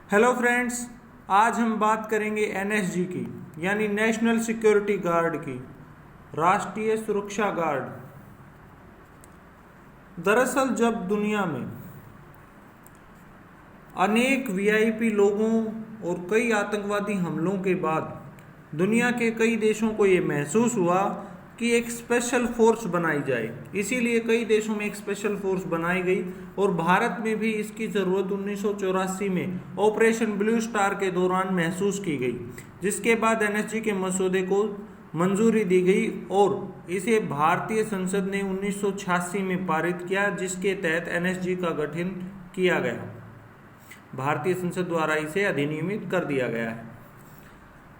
Hello friends, आज हम बात करेंगे एनएसजी की, यानी नेशनल सिक्योरिटी गार्ड की, राष्ट्रीय सुरक्षा गार्ड। दरअसल जब दुनिया में अनेक वीआईपी लोगों और कई आतंकवादी हमलों के बाद दुनिया के कई देशों को ये महसूस हुआ कि एक स्पेशल फोर्स बनाई जाए। इसीलिए कई देशों में एक स्पेशल फोर्स बनाई गई और भारत में भी इसकी ज़रूरत 1984 में ऑपरेशन ब्लू स्टार के दौरान महसूस की गई, जिसके बाद एनएसजी के मसौदे को मंजूरी दी गई और इसे भारतीय संसद ने 1986 में पारित किया, जिसके तहत एनएसजी का गठन किया गया। भारतीय संसद द्वारा इसे अधिनियमित कर दिया गया है।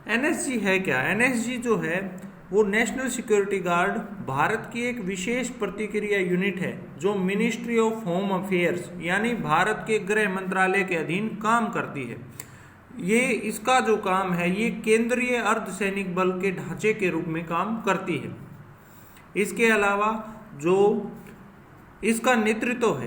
एनएसजी है क्या? एनएसजी जो है वो नेशनल सिक्योरिटी गार्ड भारत की एक विशेष प्रतिक्रिया यूनिट है जो मिनिस्ट्री ऑफ होम अफेयर्स यानी भारत के गृह मंत्रालय के अधीन काम करती है। ये इसका जो काम है ये केंद्रीय अर्धसैनिक बल के ढांचे के रूप में काम करती है। इसके अलावा जो इसका नेतृत्व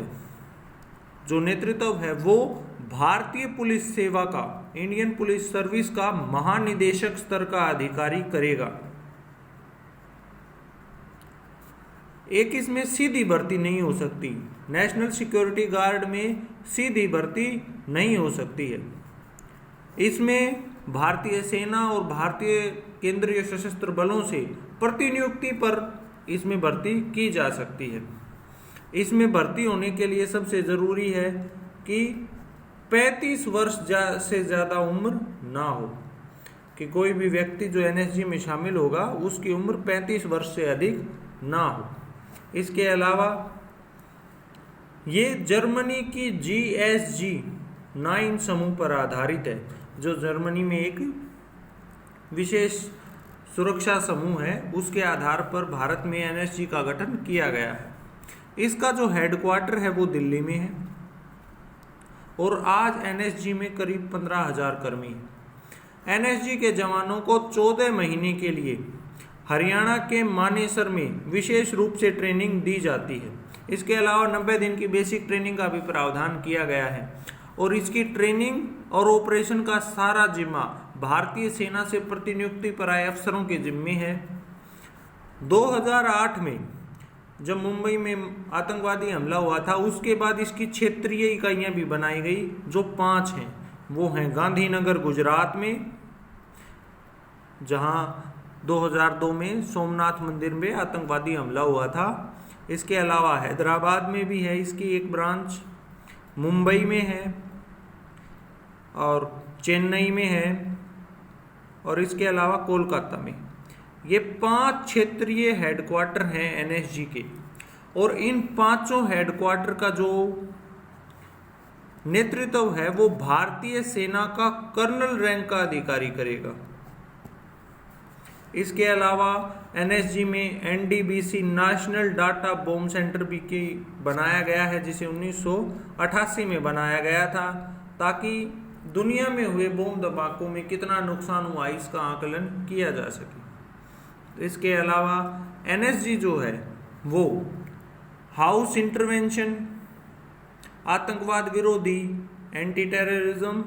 है वो भारतीय पुलिस सेवा का, इंडियन पुलिस सर्विस का महानिदेशक स्तर का अधिकारी करेगा। एक इसमें सीधी भर्ती नहीं हो सकती, नेशनल सिक्योरिटी गार्ड में सीधी भर्ती नहीं हो सकती है। इसमें भारतीय सेना और भारतीय केंद्रीय सशस्त्र बलों से प्रतिनियुक्ति पर इसमें भर्ती की जा सकती है। इसमें भर्ती होने के लिए सबसे ज़रूरी है कि 35 वर्ष से ज़्यादा उम्र ना हो, कि कोई भी व्यक्ति जो एनएसजी में शामिल होगा उसकी उम्र 35 वर्ष से अधिक ना हो। इसके अलावा ये जर्मनी की GSG 9 समूह पर आधारित है, जो जर्मनी में एक विशेष सुरक्षा समूह है, उसके आधार पर भारत में एनएसजी का गठन किया गया है। इसका जो हेडक्वार्टर है वो दिल्ली में है और आज एनएसजी में करीब 15,000 कर्मी हैं। एनएसजी के जवानों को 14 महीने के लिए हरियाणा के मानेसर में विशेष रूप से ट्रेनिंग दी जाती है। इसके अलावा 90 दिन की बेसिक ट्रेनिंग का भी प्रावधान किया गया है और इसकी ट्रेनिंग और ऑपरेशन का सारा जिम्मा भारतीय सेना से प्रतिनियुक्ति पर आए अफसरों के जिम्मे है। 2008 में जब मुंबई में आतंकवादी हमला हुआ था उसके बाद इसकी क्षेत्रीय इकाइयां भी बनाई गई, जो 5 हैं। वो हैं गांधीनगर गुजरात में, जहां 2002 में सोमनाथ मंदिर में आतंकवादी हमला हुआ था। इसके अलावा हैदराबाद में भी है इसकी एक ब्रांच, मुंबई में है और चेन्नई में है और इसके अलावा कोलकाता में। ये 5 क्षेत्रीय हेडक्वार्टर हैं एनएसजी के और इन 5 हेडक्वार्टर का जो नेतृत्व है वो भारतीय सेना का कर्नल रैंक का अधिकारी करेगा। इसके अलावा एनएसजी में एनडीबीसी नेशनल डाटा बॉम्ब सेंटर भी बनाया गया है, जिसे 1988 में बनाया गया था, ताकि दुनिया में हुए बॉम्ब धमाकों में कितना नुकसान हुआ इसका आकलन किया जा सके। इसके अलावा एनएसजी जो है वो हाउस इंटरवेंशन, आतंकवाद विरोधी, एंटी टेररिज्म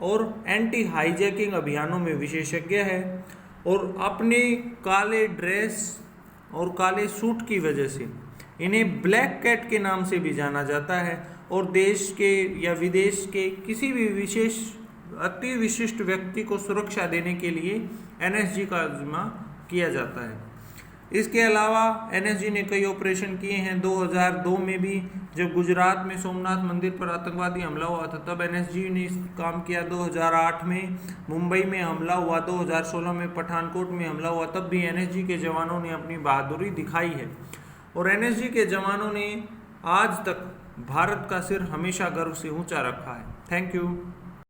और एंटी हाईजैकिंग अभियानों में विशेषज्ञ है और अपने काले ड्रेस और काले सूट की वजह से इन्हें ब्लैक कैट के नाम से भी जाना जाता है और देश के या विदेश के किसी भी विशेष अति विशिष्ट व्यक्ति को सुरक्षा देने के लिए एनएसजी का जिम्मा किया जाता है। इसके अलावा एनएसजी ने कई ऑपरेशन किए हैं। 2002 में भी जब गुजरात में सोमनाथ मंदिर पर आतंकवादी हमला हुआ था तब एनएसजी ने इस काम किया। 2008 में मुंबई में हमला हुआ, 2016 में पठानकोट में हमला हुआ, तब भी एनएसजी के जवानों ने अपनी बहादुरी दिखाई है और एनएसजी के जवानों ने आज तक भारत का सिर हमेशा गर्व से ऊंचा रखा है। Thank you.